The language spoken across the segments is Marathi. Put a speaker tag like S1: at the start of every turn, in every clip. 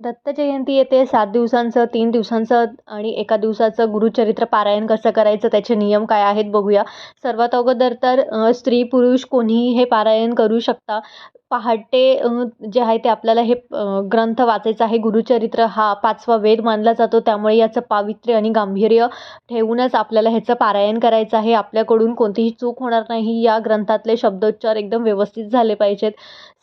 S1: दत्त जयंती येते 7 दिवसांचं, 3 दिवसांचं आणि 1 दिवसाचं गुरुचरित्र पारायण कसं करायचं, त्याचे नियम काय आहेत बघूया. सर्वात अगोदर तर स्त्री, पुरुष कोणीही हे पारायण करू शकता. पहाटे जे आहे ते आपल्याला हे ग्रंथ वाचायचा आहे. गुरुचरित्र हा 5वा वेद मानला जातो. त्यामुळे याचं पावित्र्य आणि गांभीर्य ठेवूनच आपल्याला ह्याचं पारायण करायचं आहे. आपल्याकडून कोणतीही चूक होणार नाही. या ग्रंथातले शब्दोच्चार एकदम व्यवस्थित झाले पाहिजेत.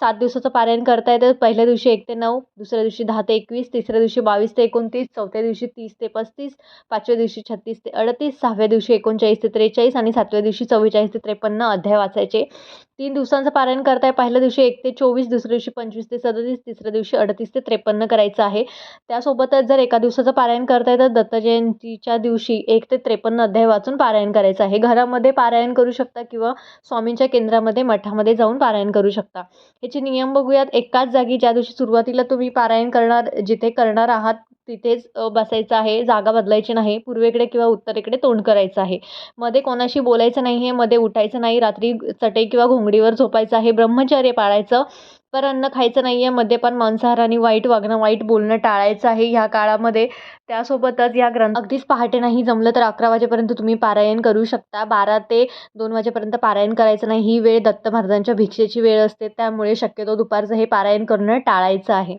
S1: 7 दिवसाचं पारायण करता येतं. पहिल्या दिवशी 1 ते 9, दुसऱ्या दिवशी 10 ते 21, तिसऱ्या दिवशी 22 ते 29, चौथ्या दिवशी 30 ते 35, 5व्या दिवशी 36 ते 38, 6व्या दिवशी 39 ते 43 आणि 7व्या दिवशी 44 ते 53 अध्याय वाचायचे. 3 दिवसांचं पारायण करताय. पहिल्या दिवशी 1 ते 24, दुसऱ्या दिवशी 25 ते 37, तिसऱ्या दिवशी 38 ते 53 करायचं आहे. त्यासोबतच जर एका दिवसाचं पारायण करताय तर दत्त जयंतीच्या दिवशी 1 ते 53 अध्याय वाचून पारायण करायचं आहे. घरामध्ये पारायण करू शकता किंवा स्वामींच्या केंद्रामध्ये, मठामध्ये जाऊन पारायण करू शकता. ह्याचे नियम बघूयात. एकाच जागी ज्या दिवशी सुरुवातीला तुम्ही पारायण करणार, जिथे करणार आहात तिथेच बसायचं आहे. जागा बदलायची नाही. पूर्वेकडे किंवा उत्तरेकडे तोंड करायचं आहे. मध्ये कोणाशी बोलायचं नाही आहे. मध्ये उठायचं नाही. रात्री चटई किंवा घोंगडीवर झोपायचं आहे. ब्रह्मचर्य पाळायचं. पर अन्न खायचं नाही आहे. मद्यपान, मांसाहार आणि वाईट वागणं, वाईट बोलणं टाळायचं आहे ह्या काळामध्ये. त्यासोबतच या अगदीच पहाटे नाही जमलं तर 11 वाजेपर्यंत तुम्ही पारायण करू शकता. 12 ते 2 वाजेपर्यंत पारायण करायचं नाही. ही वेळ दत्त महाराजांच्या भिक्षेची वेळ असते. त्यामुळे शक्यतो दुपारचं हे पारायण करणं टाळायचं आहे.